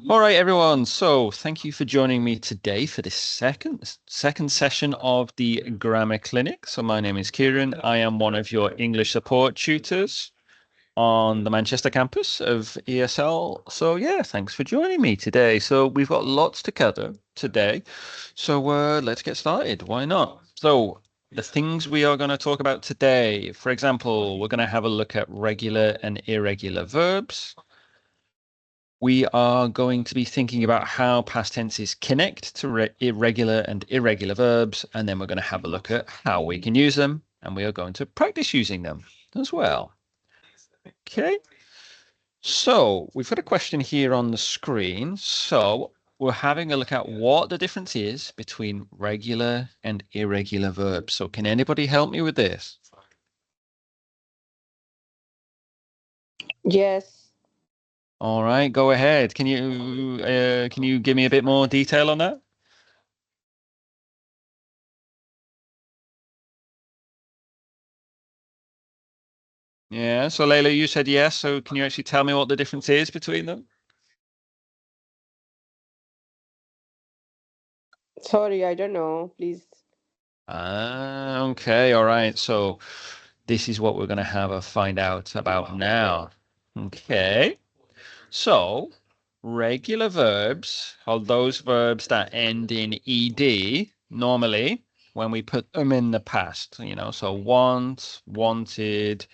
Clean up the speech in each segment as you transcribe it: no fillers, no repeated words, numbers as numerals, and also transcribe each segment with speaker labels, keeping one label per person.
Speaker 1: All right, everyone. So thank you for joining me today for this second session of the Grammar Clinic. So my name is Kieran. I am one of your English support tutors on the Manchester campus of ESL. So yeah, thanks for joining me today. So we've got lots to cover today. So let's get started. Why not? So the things we are going to talk about today, for example, we're going to have a look at regular and irregular verbs. We are going to be thinking about how past tenses connect to irregular and irregular verbs, and then we're going to have a look at how we can use them, and we are going to practice using them as well. Okay, so we've got a question here on the screen. So we're having a look at what the difference is between regular and irregular verbs. So can anybody help me with this?
Speaker 2: Yes.
Speaker 1: All right, go ahead. Can you give me a bit more detail on that? Yeah, so Layla, you said yes. So can you actually tell me what the difference is between them?
Speaker 2: Sorry, I don't know. Please.
Speaker 1: Okay, all right. So this is what we're going to have a find out about now. Okay, so regular verbs are those verbs that end in ed normally when we put them in the past, so want, wanted,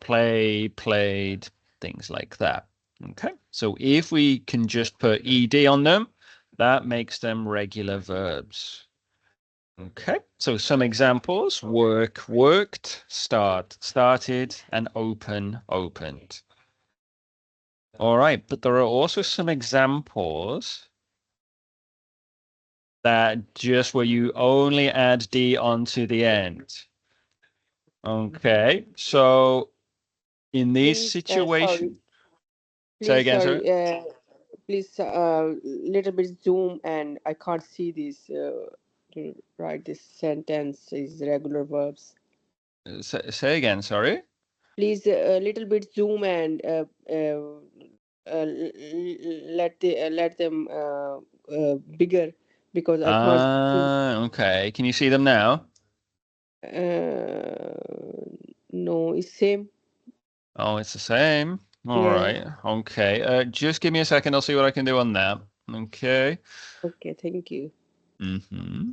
Speaker 1: play, played, things like that. Okay, so if we can just put ed on them, that makes them regular verbs. Okay, so some examples: work, worked, start, started, and open, opened. All right, but there are also some examples that just where you only add D onto the end. Okay, so in these
Speaker 2: Please,
Speaker 1: situations,
Speaker 2: sorry.
Speaker 1: say
Speaker 2: Please,
Speaker 1: again,
Speaker 2: sorry.
Speaker 1: sir.
Speaker 2: Please, little bit zoom, and I can't see this. To write this sentence is regular verbs.
Speaker 1: Say again, sorry.
Speaker 2: Please, a little bit zoom and let them bigger because I can't see.
Speaker 1: Okay. Can you see them now?
Speaker 2: No, it's same.
Speaker 1: Oh, it's the same. All
Speaker 2: Yeah.
Speaker 1: right. Okay. Just give me a second. I'll see what I can do on that. Okay.
Speaker 2: Okay. Thank you.
Speaker 1: Mm-hmm.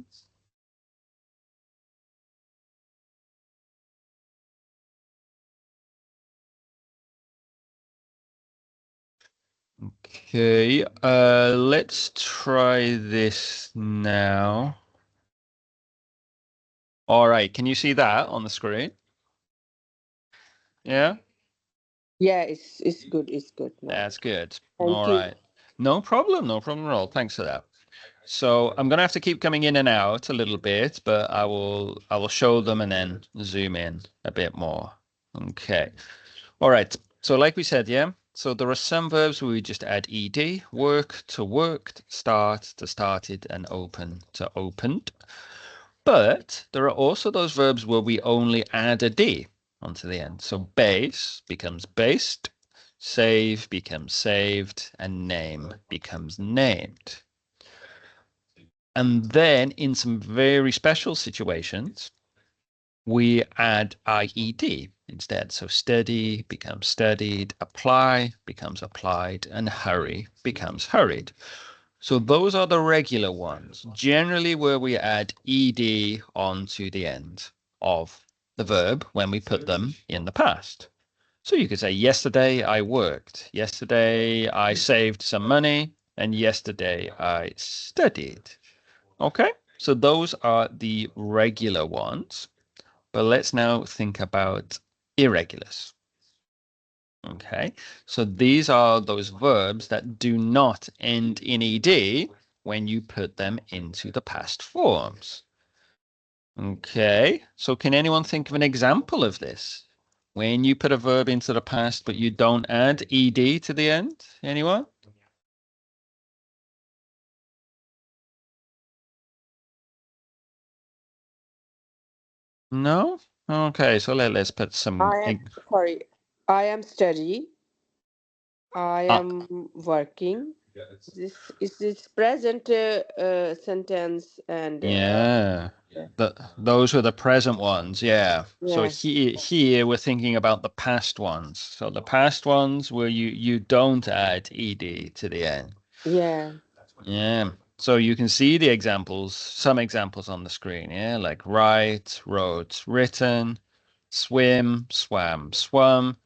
Speaker 1: Okay. Let's try this now. All right. Can you see that on the screen? Yeah.
Speaker 2: Yeah, it's good. It's good now.
Speaker 1: That's good.
Speaker 2: Thank
Speaker 1: All
Speaker 2: you.
Speaker 1: right. No problem. No problem at all. Thanks for that. So I'm gonna have to keep coming in and out a little bit, but I will show them and then zoom in a bit more. Okay. All right. So like we said, yeah. So there are some verbs where we just add ed, work to worked, start to started, and open to opened. But there are also those verbs where we only add a d onto the end. So base becomes based, save becomes saved, and name becomes named. And then in some very special situations, we add IED instead. So study becomes studied, apply becomes applied, and hurry becomes hurried. So those are the regular ones, generally where we add ed onto the end of the verb when we put them in the past. So you could say, yesterday I worked, yesterday I saved some money, and yesterday I studied. Okay, so those are the regular ones. But let's now think about irregulars. Okay, so these are those verbs that do not end in ed when you put them into the past forms. Okay, so can anyone think of an example of this? When you put a verb into the past, but you don't add ed to the end? Anyone? No? Okay, so let's put some.
Speaker 2: I am sorry. I am study. I
Speaker 1: Uh,
Speaker 2: am working. This is this present sentence and
Speaker 1: yeah.
Speaker 2: yeah.
Speaker 1: Those were the present ones, yeah. So
Speaker 2: Yeah.
Speaker 1: here we're thinking about the past ones. So the past ones where you don't add ed to the end.
Speaker 2: Yeah.
Speaker 1: Yeah. So you can see the examples, some examples on the screen, yeah, like write, wrote, written, swim, swam, swum,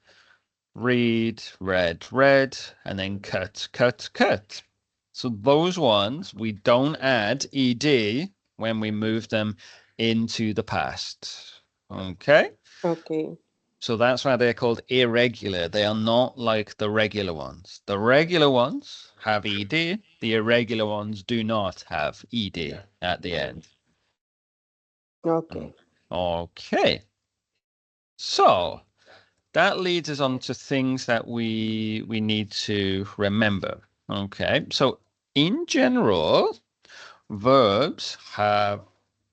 Speaker 1: read, read, read, and then cut, cut, cut. So those ones, we don't add ed when we move them into the past. Okay?
Speaker 2: Okay.
Speaker 1: So that's why they're called irregular. They are not like the regular ones. The regular ones have ed. The irregular ones do not have ed at the end.
Speaker 2: Okay.
Speaker 1: Okay. So that leads us on to things that we need to remember. Okay. So in general, verbs have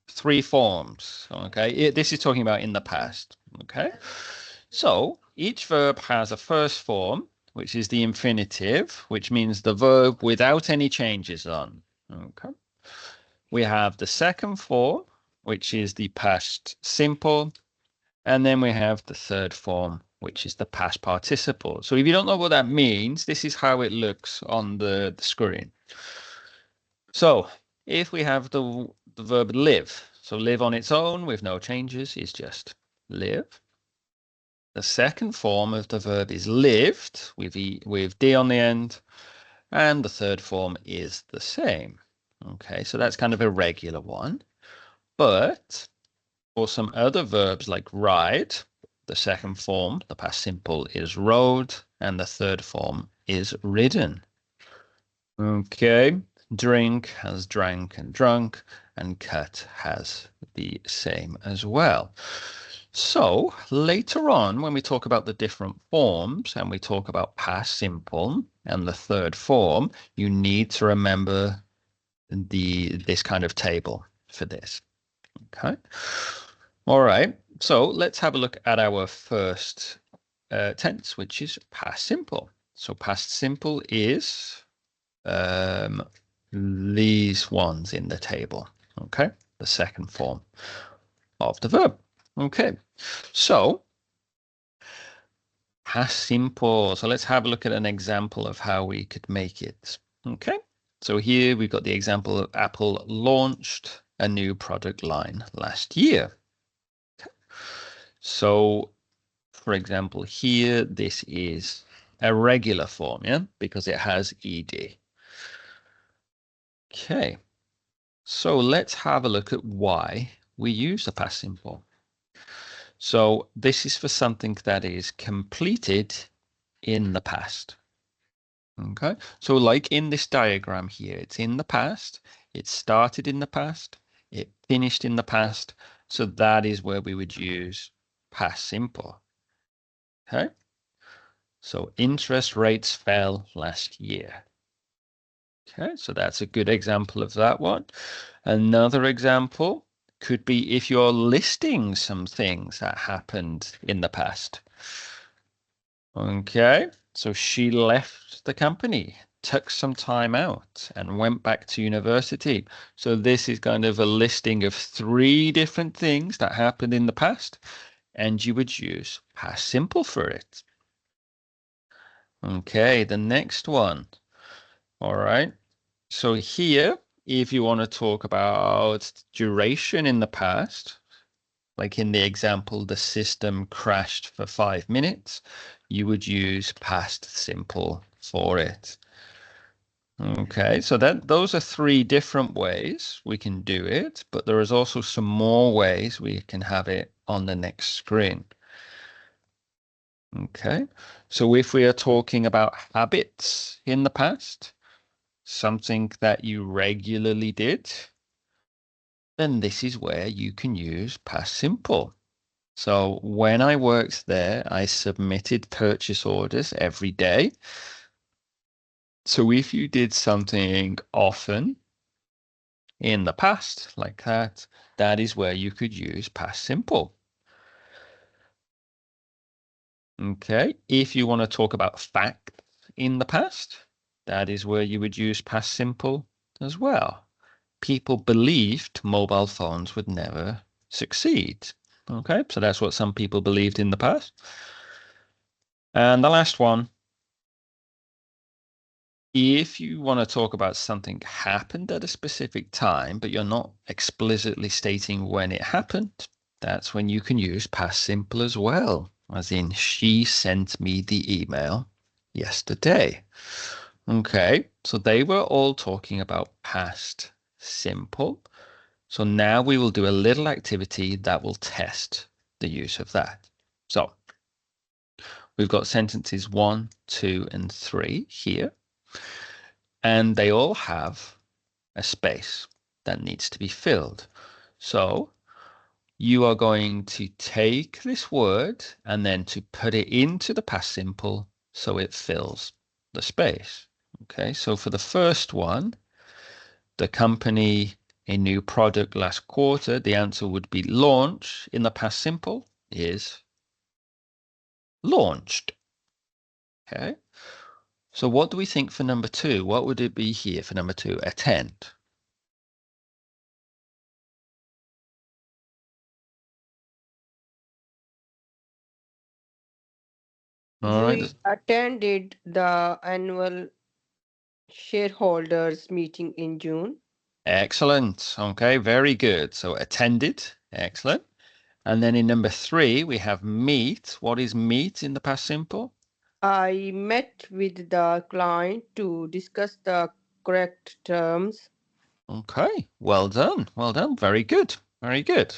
Speaker 1: three forms. Okay. This is talking about in the past. Okay. So each verb has a first form, which is the infinitive, which means the verb without any changes on. Okay. We have the second form, which is the past simple. And then we have the third form, which is the past participle. So if you don't know what that means, this is how it looks on the screen. So if we have the verb live, so live on its own with no changes is just live. The second form of the verb is lived with D on the end. And the third form is the same. Okay, so that's kind of a regular one. But for some other verbs like ride, the second form, the past simple, is rode, and the third form is ridden. Okay, drink has drank and drunk, and cut has the same as well. So later on, when we talk about the different forms and we talk about past simple and the third form, you need to remember this kind of table for this. Okay. All right. So let's have a look at our first tense, which is past simple. So past simple is these ones in the table. Okay. The second form of the verb. Okay. So past simple. So let's have a look at an example of how we could make it. Okay. So here we've got the example of Apple launched a new product line last year. So for example, here, this is a regular form, yeah, because it has ed. Okay, so let's have a look at why we use the past simple. So this is for something that is completed in the past. Okay, so like in this diagram here, it's in the past, it started in the past, it finished in the past, so that is where we would use past simple. Okay. So interest rates fell last year. Okay, so that's a good example of that one. Another example could be if you're listing some things that happened in the past. Okay, so she left the company, took some time out, and went back to university. So this is kind of a listing of three different things that happened in the past, and you would use past simple for it. Okay, the next one. All right. So here, if you want to talk about duration in the past, like in the example, the system crashed for 5 minutes, you would use past simple for it. Okay, so those are three different ways we can do it, but there is also some more ways we can have it on the next screen. Okay, so if we are talking about habits in the past, something that you regularly did, then this is where you can use past simple. So when I worked there, I submitted purchase orders every day. So if you did something often in the past like that, that is where you could use past simple. Okay, if you want to talk about facts in the past, that is where you would use past simple as well. People believed mobile phones would never succeed. Okay, so that's what some people believed in the past. And the last one, if you want to talk about something happened at a specific time, but you're not explicitly stating when it happened, that's when you can use past simple as well, as in she sent me the email yesterday. Okay, so they were all talking about past simple. So now we will do a little activity that will test the use of that. So we've got sentences 1, 2, and 3 here, and they all have a space that needs to be filled. So you are going to take this word and then to put it into the past simple so it fills the space. Okay, so for the first one, the company, a new product last quarter, the answer would be launch in the past simple is launched. Okay, so what do we think for number 2? What would it be here for number 2? Attend. All right.
Speaker 2: We attended the annual shareholders meeting in June.
Speaker 1: Excellent. Okay, very good. So attended. Excellent. And then in number 3, we have meet. What is meet in the past simple?
Speaker 2: I met with the client to discuss the correct terms.
Speaker 1: Okay, well done. Well done. Very good. Very good.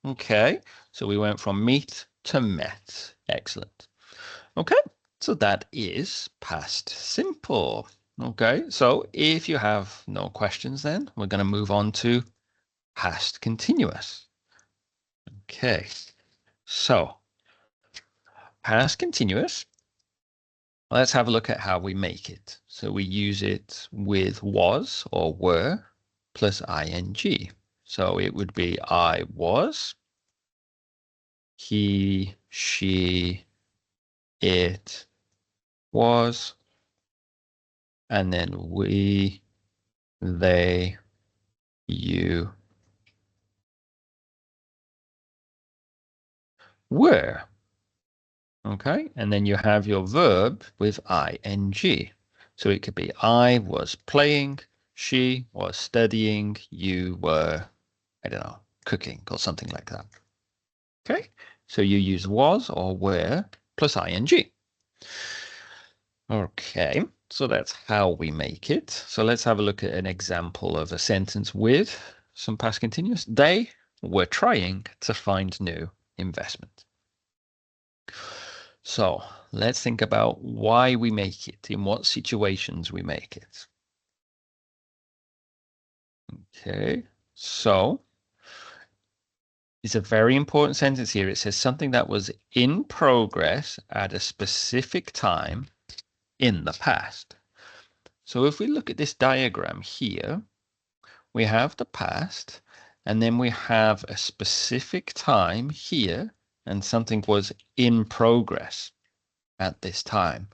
Speaker 1: Okay, so we went from meet to met. Excellent. Okay, so that is past simple. Okay, so if you have no questions, then we're going to move on to past continuous. Okay, so past continuous, let's have a look at how we make it. So we use it with was or were plus ing. So it would be I was, he, she, it was, and then we, they, you were. Okay, and then you have your verb with ing. So it could be I was playing, she was studying, you were, I don't know, cooking or something like that. Okay, so you use was or were plus ing. Okay, so that's how we make it. So let's have a look at an example of a sentence with some past continuous. They were trying to find new investment. So let's think about why we make it, in what situations we make it. Okay, so it's a very important sentence here. It says something that was in progress at a specific time in the past. So if we look at this diagram here, we have the past, and then we have a specific time here, and something was in progress at this time.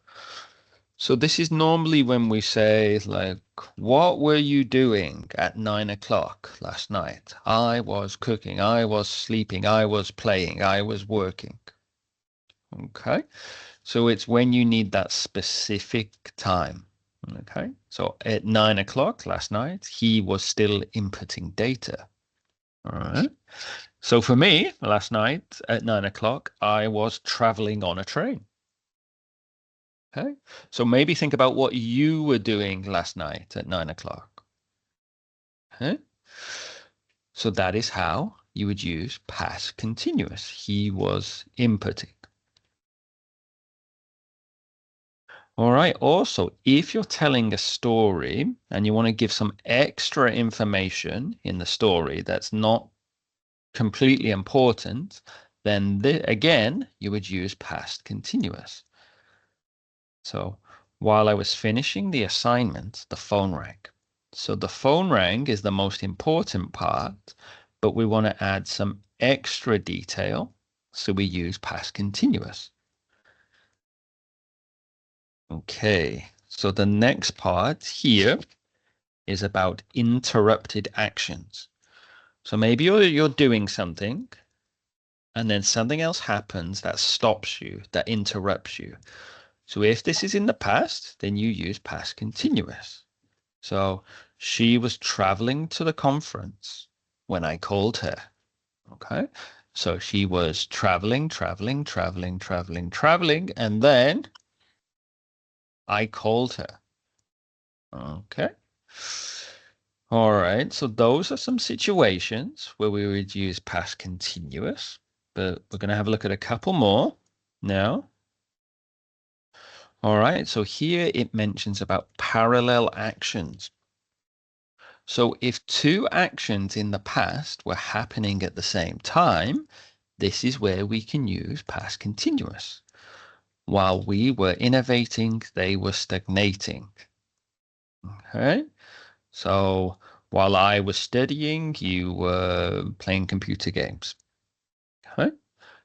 Speaker 1: So this is normally when we say, like, what were you doing at 9 o'clock last night? I was cooking, I was sleeping, I was playing, I was working. Okay, so it's when you need that specific time. Okay, so at 9 o'clock last night, he was still inputting data. All right. So for me, last night at 9 o'clock, I was traveling on a train. Okay, so maybe think about what you were doing last night at 9 o'clock. Okay, so that is how you would use past continuous. He was inputting. All right. Also, if you're telling a story and you want to give some extra information in the story that's not completely important, then again, you would use past continuous. So while I was finishing the assignment, the phone rang. So the phone rang is the most important part, but we want to add some extra detail. So we use past continuous. Okay, so the next part here is about interrupted actions. So maybe you're doing something and then something else happens that stops you, that interrupts you. So if this is in the past, then you use past continuous. So she was traveling to the conference when I called her. Okay. So she was traveling, traveling, traveling, traveling, traveling, and then I called her. Okay. All right. So those are some situations where we would use past continuous, but we're going to have a look at a couple more now. All right. So here it mentions about parallel actions. So if two actions in the past were happening at the same time, this is where we can use past continuous. While we were innovating, they were stagnating. Okay. So while I was studying, you were playing computer games. Okay.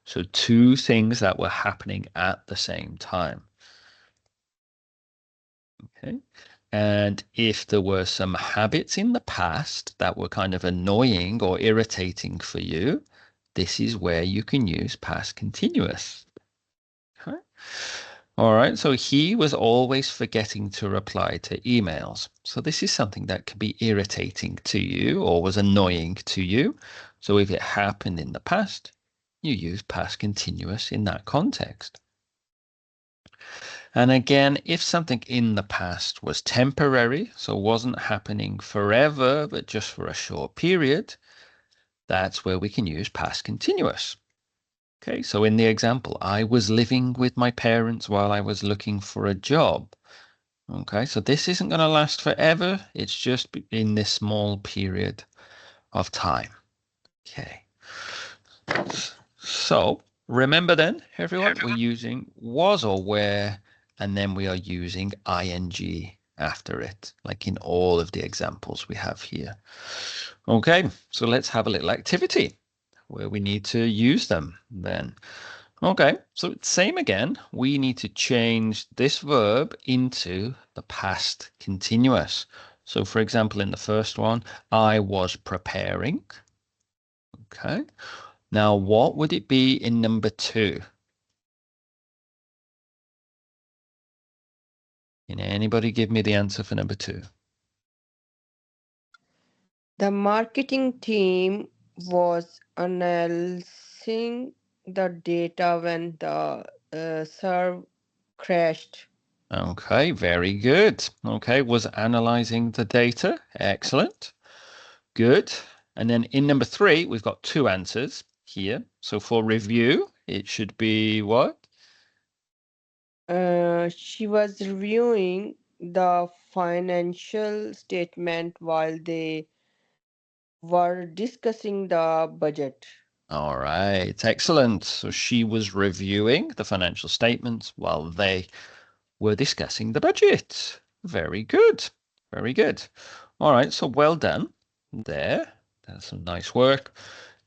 Speaker 1: So two things that were happening at the same time. Okay. And if there were some habits in the past that were kind of annoying or irritating for you, this is where you can use past continuous. Okay. All right, so he was always forgetting to reply to emails. So this is something that could be irritating to you or was annoying to you. So if it happened in the past, you use past continuous in that context. And again, if something in the past was temporary, so wasn't happening forever, but just for a short period, that's where we can use past continuous. Okay, so in the example, I was living with my parents while I was looking for a job. Okay, so this isn't going to last forever. It's just in this small period of time. Okay. So remember then, everyone, we're using was or were, and then we are using ing after it, like in all of the examples we have here. Okay, so let's have a little activity where we need to use them then. Okay, so same again. We need to change this verb into the past continuous. So for example, in the first one, I was preparing. Okay. Now, what would it be in number two? Can anybody give me the answer for number two?
Speaker 2: The marketing team was analyzing the data when the server crashed.
Speaker 1: Okay, very good. Okay, was analyzing the data. Excellent. Good. And then in number three, we've got two answers here. So for review, it should be what?
Speaker 2: She was reviewing the financial statement while they were discussing the budget.
Speaker 1: All right, excellent. So she was reviewing the financial statements while they were discussing the budget. Very good. Very good. All right, so well done there. That's some nice work.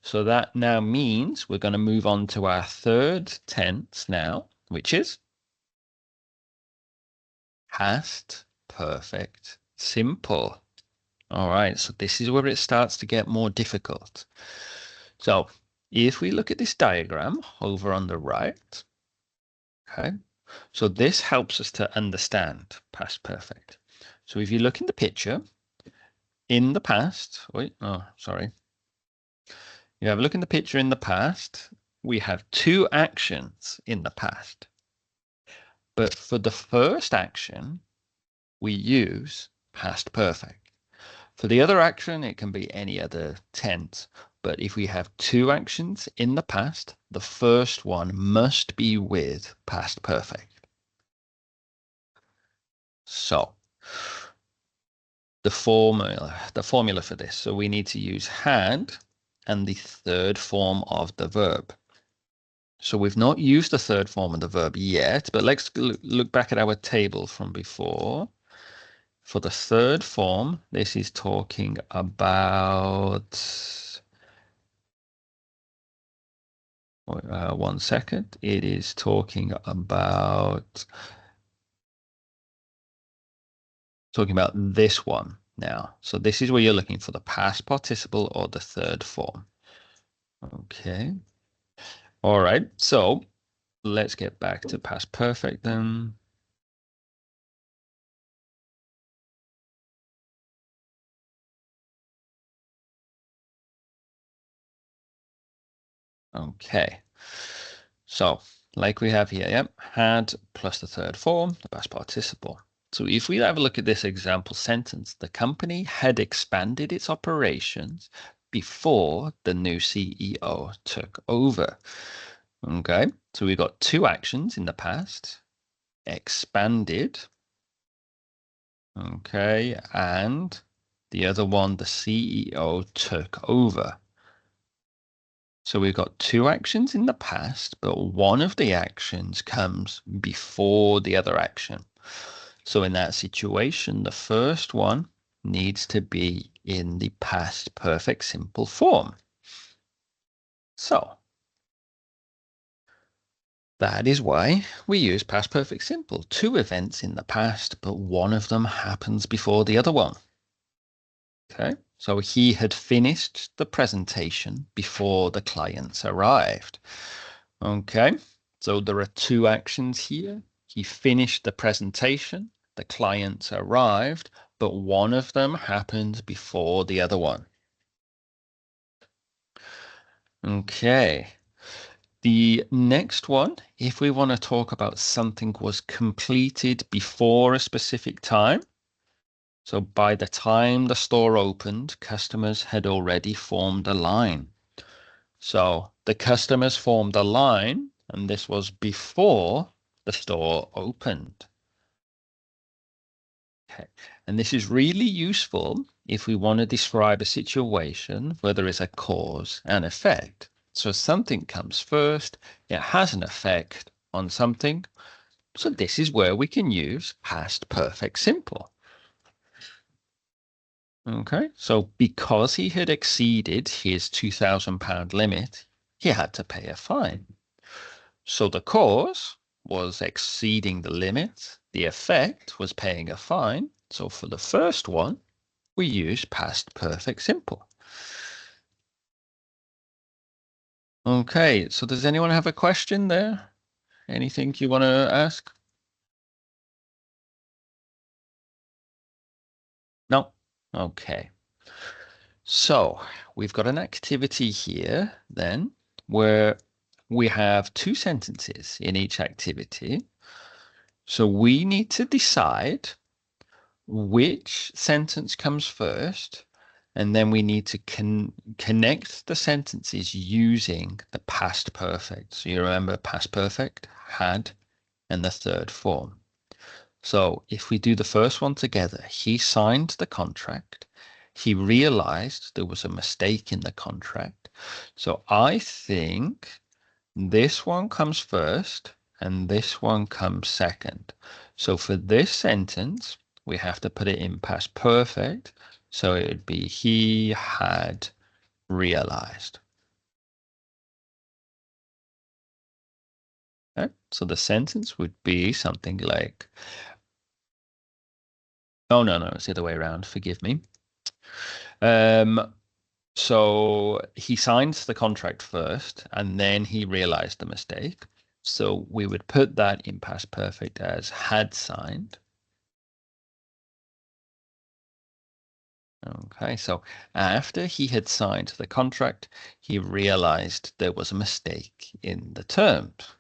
Speaker 1: So that now means we're going to move on to our third tense now, which is past perfect simple. All right, so this is where it starts to get more difficult. So if we look at this diagram over on the right, okay, so this helps us to understand past perfect. So if you look in the picture, in the past, wait, oh, sorry. You have a look in the picture in the past, we have two actions in the past. But for the first action, we use past perfect. For the other action, it can be any other tense. But if we have two actions in the past, the first one must be with past perfect. So the formula for this. So we need to use had and the third form of the verb. So we've not used the third form of the verb yet, but let's look back at our table from before. For the third form, this is talking about, one second, it is talking about talking about this one now. So this is where you're looking for the past participle or the third form. Okay. All right. So let's get back to past perfect then. Okay. So like we have here, yep, had plus the third form, the past participle. So if we have a look at this example sentence, the company had expanded its operations before the new CEO took over. Okay, so we've got two actions in the past, expanded, okay, and the other one, the CEO took over. So we've got two actions in the past, but one of the actions comes before the other action. So in that situation, the first one needs to be in the past perfect simple form. So that is why we use past perfect simple. Two events in the past, but one of them happens before the other one. Okay, so he had finished the presentation before the clients arrived. Okay, so there are two actions here. He finished the presentation, the clients arrived, but one of them happened before the other one. Okay, the next one, if we want to talk about something was completed before a specific time, so by the time the store opened, customers had already formed a line. So the customers formed a line, and this was before the store opened. Okay, and this is really useful if we want to describe a situation where there is a cause and effect. So something comes first, it has an effect on something. So this is where we can use past perfect simple. Okay, so because he had exceeded his £2,000 limit, he had to pay a fine. So the cause was exceeding the limit. The effect was paying a fine. So for the first one, we use past perfect simple. Okay, so does anyone have a question there? Anything you want to ask? No? Okay. So we've got an activity here then where we have two sentences in each activity. So we need to decide which sentence comes first, and then we need to connect the sentences using the past perfect. So you remember past perfect, had, and the third form. So if we do the first one together, he signed the contract. He realized there was a mistake in the contract. So I think this one comes first and this one comes second. So for this sentence, we have to put it in past perfect. So it would be he had realized. Okay? So the sentence would be something like, oh, no, it's the other way around. Forgive me. So he signs the contract first and then he realized the mistake. So we would put that in past perfect as had signed. Okay, so after he had signed the contract, he realized there was a mistake in the terms.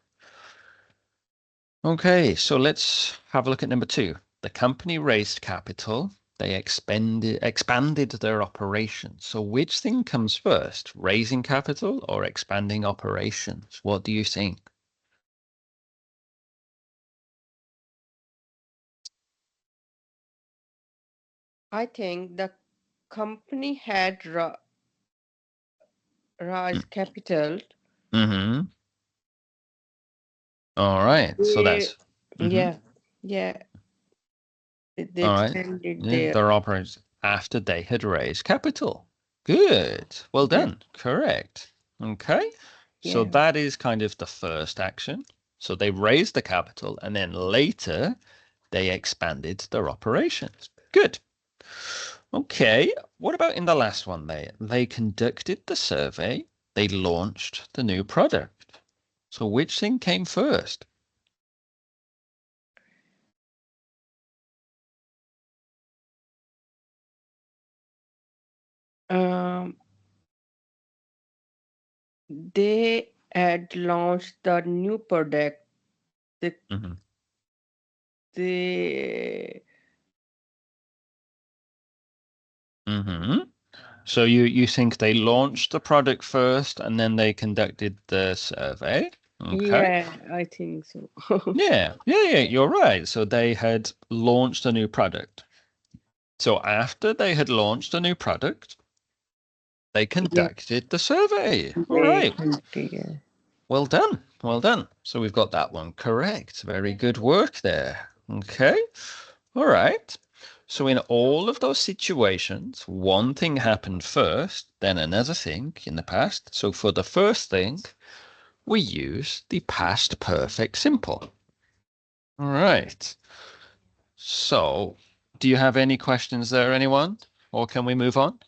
Speaker 1: Okay, so let's have a look at number two. The company raised capital. They expanded their operations. So which thing comes first, raising capital or expanding operations? What do you think?
Speaker 2: I think the company had raised capital.
Speaker 1: Mm-hmm. All right, so
Speaker 2: They,
Speaker 1: that's
Speaker 2: yeah, yeah, they
Speaker 1: all right.
Speaker 2: expanded
Speaker 1: Yeah,
Speaker 2: their.
Speaker 1: their operations after they had raised capital. Good. Well
Speaker 2: Yeah,
Speaker 1: done. Correct. Okay. So
Speaker 2: yeah.
Speaker 1: that is kind of the first action. So they raised the capital and then later they expanded their operations. Good. Okay. What about in the last one? They conducted the survey. They launched the new product. So which thing came first?
Speaker 2: Um, they had launched the new product. They,
Speaker 1: Mm-hmm.
Speaker 2: they
Speaker 1: Mm-hmm. So you think they launched the product first and then they conducted the survey? Okay.
Speaker 2: yeah, I think so.
Speaker 1: Yeah, you're right. So they had launched a new product. So after they had launched a new product, they
Speaker 2: Yeah,
Speaker 1: conducted the survey. All
Speaker 2: they
Speaker 1: right.
Speaker 2: country, yeah.
Speaker 1: Well done. Well done. So we've got that one correct. Very good work there. Okay. All right. So in all of those situations, one thing happened first, then another thing in the past. So for the first thing, we use the past perfect simple. All right. So do you have any questions there, anyone? Or can we move on?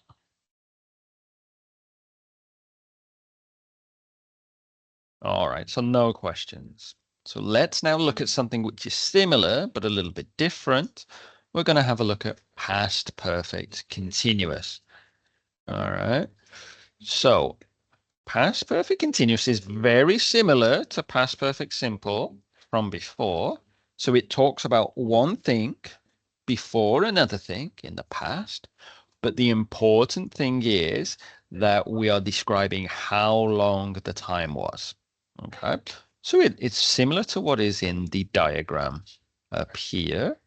Speaker 1: All right, so no questions. So let's now look at something which is similar, but a little bit different. We're going to have a look at past perfect continuous. All right. So past perfect continuous is very similar to past perfect simple from before. So it talks about one thing before another thing in the past. But the important thing is that we are describing how long the time was. Okay. So it's similar to what is in the diagram up here.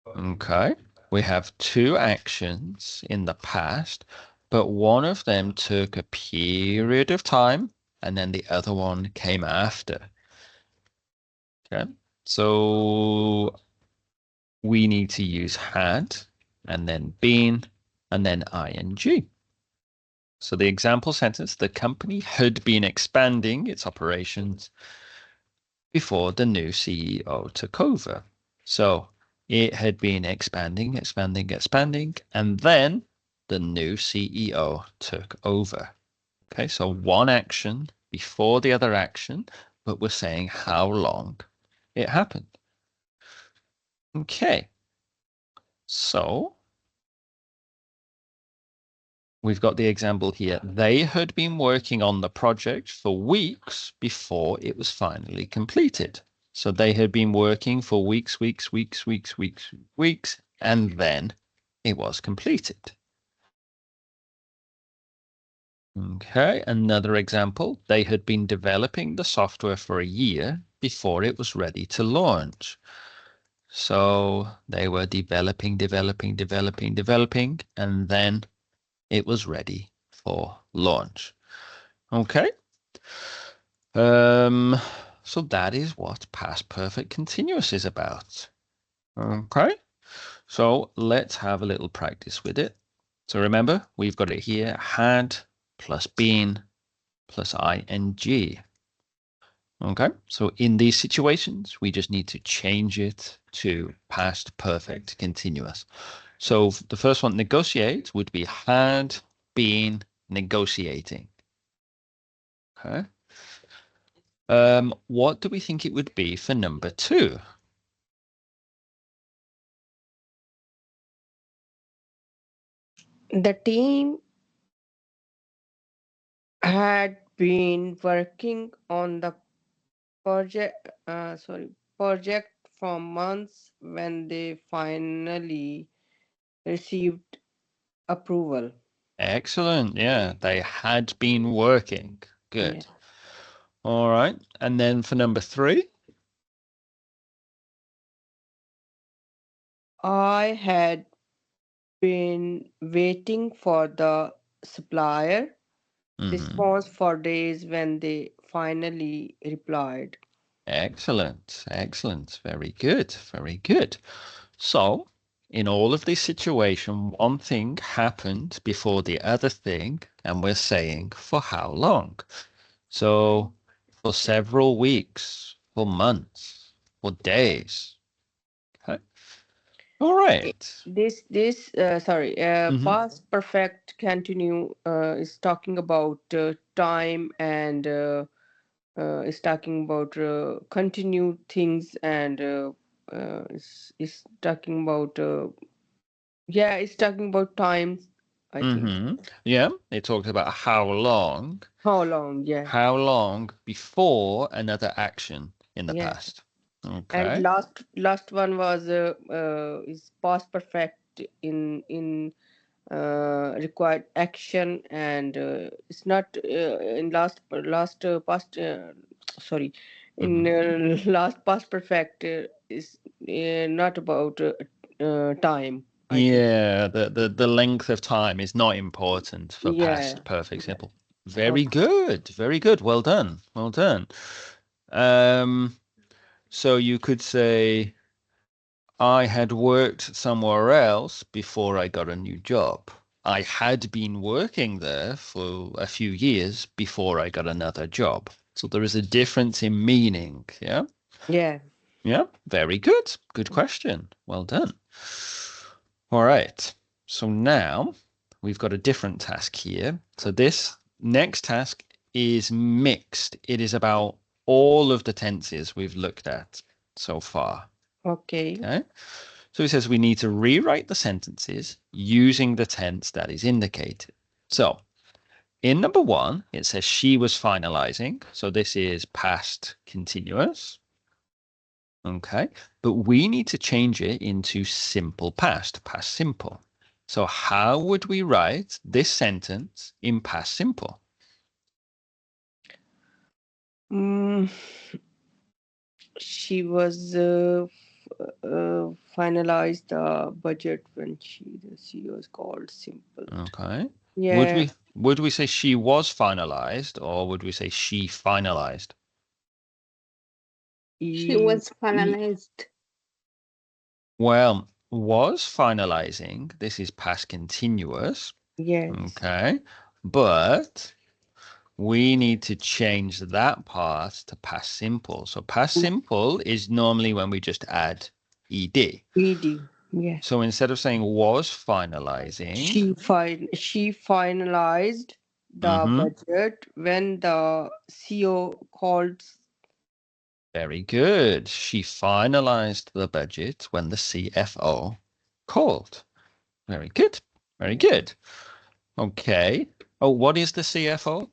Speaker 1: Okay. We have two actions in the past, but one of them took a period of time and then the other one came after. Okay. So we need to use had and then been and then ing. So the example sentence, the company had been expanding its operations before the new CEO took over. So it had been expanding, and then the new CEO took over. Okay, so one action before the other action, but we're saying how long it happened. Okay, so we've got the example here. They had been working on the project for weeks before it was finally completed. So they had been working for weeks, and then it was completed. Okay, another example. They had been developing the software for a year before it was ready to launch. So they were developing, and then it was ready for launch. Okay. Um, so that is what past perfect continuous is about. Okay. So let's have a little practice with it. So remember, we've got it here, had plus been plus ing. Okay. So in these situations, we just need to change it to past perfect continuous. So the first one, negotiate, would be had been negotiating. Okay. What do we think it would be for number two?
Speaker 2: The team had been working on the project for months when they finally received approval.
Speaker 1: Excellent. Yeah, they had been working.
Speaker 2: Yeah.
Speaker 1: Good. All right. And then for number three?
Speaker 2: I had been waiting for the supplier
Speaker 1: Hmm.
Speaker 2: response for days when they finally replied.
Speaker 1: Excellent. Excellent. Very good. Very good. So, in all of this situation, one thing happened before the other thing, and we're saying for how long? So, for several weeks, for months, for days. Okay. All right.
Speaker 2: This sorry,
Speaker 1: Mm-hmm.
Speaker 2: past perfect continue is talking about time, and is talking about continue things, and is talking about yeah, it's talking about time, I think.
Speaker 1: Mm-hmm. Yeah, it talked about
Speaker 2: How long? Yeah,
Speaker 1: how long before another action in the
Speaker 2: yeah.
Speaker 1: past.
Speaker 2: And
Speaker 1: Okay.
Speaker 2: last one was is past perfect in required action, and it's not in past sorry, in
Speaker 1: Mm-hmm.
Speaker 2: last past perfect is not about time, I think.
Speaker 1: Yeah, the length of time is not important for
Speaker 2: Yeah,
Speaker 1: past perfect
Speaker 2: yeah.
Speaker 1: simple. Very
Speaker 2: Okay.
Speaker 1: good. Very good. Well done. Well done. Um, so you could say I had worked somewhere else before I got a new job. I had been working there for a few years before I got another job. So there is a difference in meaning. Yeah.
Speaker 2: Yeah.
Speaker 1: Yeah. Very good. Good question. Well done. All right. So now we've got a different task here. So this next task is mixed. It is about all of the tenses we've looked at so far.
Speaker 2: Okay.
Speaker 1: Okay. So it says we need to rewrite the sentences using the tense that is indicated. So in number one, it says she was finalizing. So this is past continuous. Okay. But we need to change it into simple past, past simple. So how would we write this sentence in past simple?
Speaker 2: mm, she was finalized the budget when the CEO was called simple.
Speaker 1: Okay. Would
Speaker 2: Yeah.
Speaker 1: we say she was finalized or would we say she finalized?
Speaker 3: She
Speaker 2: E,
Speaker 3: was
Speaker 2: e,
Speaker 3: finalized.
Speaker 1: Well, was finalizing, this is past continuous.
Speaker 2: yes.
Speaker 1: Okay. But we need to change that part to past simple. So past simple is normally when we just add ed.
Speaker 2: ED. Yeah.
Speaker 1: So instead of saying was finalizing,
Speaker 2: She finalized the
Speaker 1: mm-hmm,
Speaker 2: budget when the CEO called.
Speaker 1: very good. She finalized the budget when the CFO called. Very good. Very good. Okay. Oh, what is the CFO?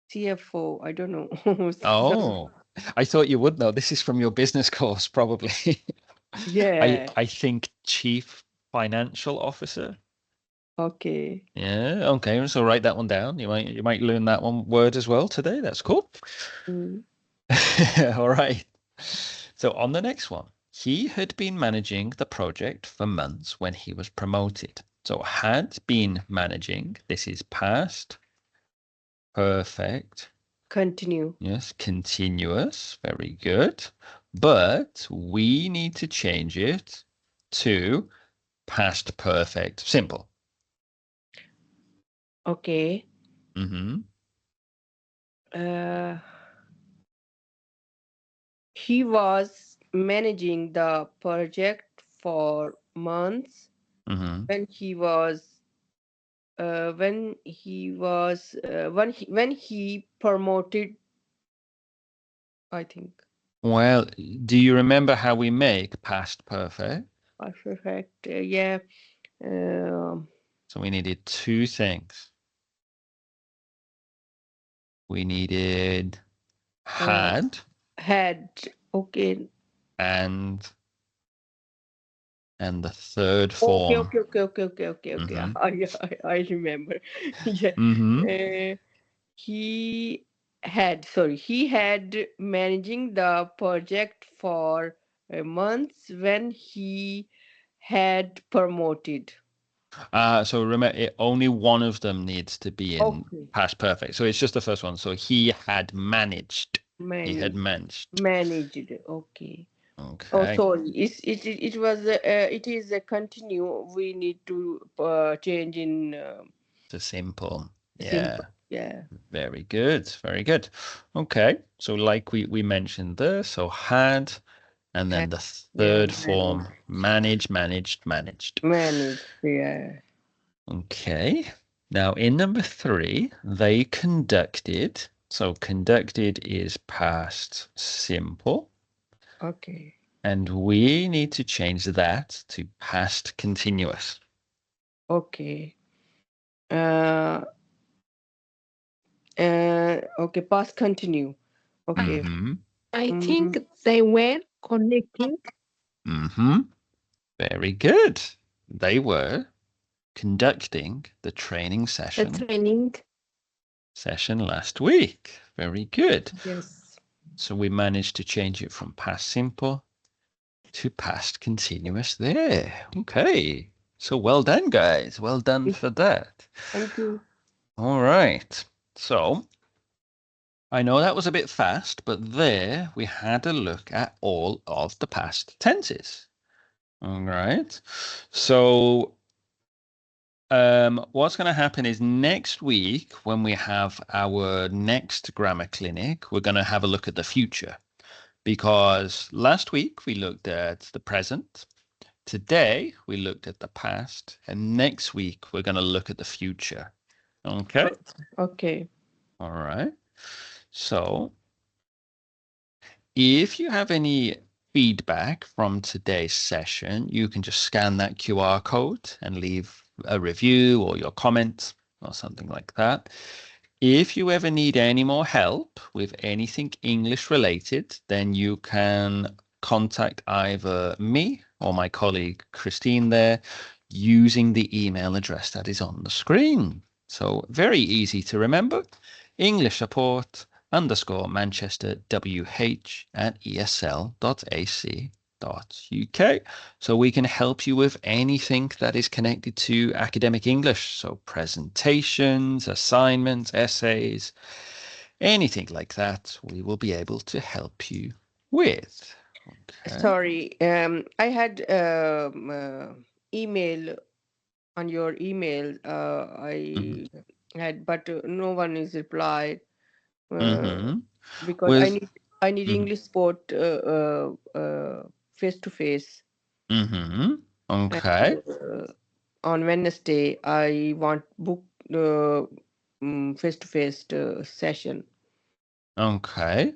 Speaker 2: CFO. I don't know. Sorry.
Speaker 1: Oh, I thought you would know. This is from your business course, probably. I
Speaker 2: Yeah.
Speaker 1: I think Chief Financial Officer.
Speaker 2: Okay.
Speaker 1: Yeah, okay. So write that one down. You might learn that one word as well today. That's cool.
Speaker 2: Mm.
Speaker 1: All right. So on the next one, he had been managing the project for months when he was promoted. So had been managing. This is past perfect.
Speaker 2: Continue.
Speaker 1: Yes, continuous. Very good. But we need to change it to past perfect simple.
Speaker 2: Okay.
Speaker 1: Mm-hmm.
Speaker 2: Uh, he was managing the project for months
Speaker 1: Mm-hmm.
Speaker 2: when he was when he promoted, I think.
Speaker 1: Well, do you remember how we make past perfect?
Speaker 2: Perfect. Yeah. Um
Speaker 1: So we needed two things. We needed
Speaker 2: uh,
Speaker 1: had
Speaker 2: had. Okay.
Speaker 1: and the third
Speaker 2: Okay.
Speaker 1: form.
Speaker 2: Okay. Okay. Okay. Okay. Okay. Okay.
Speaker 1: Mm-hmm.
Speaker 2: I remember. Yeah.
Speaker 1: Mm-hmm.
Speaker 2: Uh, he had managing the project for months when he had promoted.
Speaker 1: So remember, only one of them needs to be in
Speaker 2: Okay.
Speaker 1: past perfect. So it's just the first one. So he had managed. He had
Speaker 2: Managed.
Speaker 1: managed.
Speaker 2: Managed. Okay. Oh,
Speaker 1: Okay.
Speaker 2: sorry. It is a continue. We need to change in
Speaker 1: So simple.
Speaker 2: simple.
Speaker 1: Yeah.
Speaker 2: Yeah.
Speaker 1: Very good. Very good. Okay. So like we mentioned there, so had And then the
Speaker 2: Yeah,
Speaker 1: third form, manage, managed, managed.
Speaker 2: manage. Yeah.
Speaker 1: Okay. Now in number 3, they conducted. So conducted is past simple.
Speaker 2: Okay.
Speaker 1: And we need to change that to past continuous.
Speaker 2: Okay. Uh, okay. Past continue. Okay.
Speaker 1: Mm-hmm.
Speaker 3: I
Speaker 2: Mm-hmm.
Speaker 3: think they were connecting
Speaker 1: Mm-hmm. Very good. They were conducting the training
Speaker 3: the
Speaker 1: session
Speaker 3: training.
Speaker 1: last week. Very good.
Speaker 3: Yes.
Speaker 1: So we managed to change it from past simple to past continuous there. Okay. So well done, guys. Well done for that.
Speaker 2: Thank you.
Speaker 1: All right. So I know that was a bit fast, but there we had a look at all of the past tenses. All right. So what's going to happen is next week, when we have our next grammar clinic, we're going to have a look at the future, because last week we looked at the present. Today we looked at the past, and next week we're going to look at the future. Okay.
Speaker 2: Okay.
Speaker 1: All right. So if you have any feedback from today's session, you can just scan that QR code and leave a review or your comment or something like that. If you ever need any more help with anything English related, then you can contact either me or my colleague Christine there using the email address that is on the screen. So very easy to remember. English support _Manchester WH@esl.ac.uk. So we can help you with anything that is connected to academic English. So presentations, assignments, essays, anything like that, we will be able to help you with. Okay.
Speaker 2: Sorry. I had email on your email.
Speaker 1: Mhm.
Speaker 2: I had, but no one is replied. Uh,
Speaker 1: Mhm.
Speaker 2: because
Speaker 1: With
Speaker 2: I need
Speaker 1: mhm.
Speaker 2: English sport face to face,
Speaker 1: Mhm.
Speaker 2: and
Speaker 1: Okay.
Speaker 2: on Wednesday I want book the face to face session.
Speaker 1: Okay.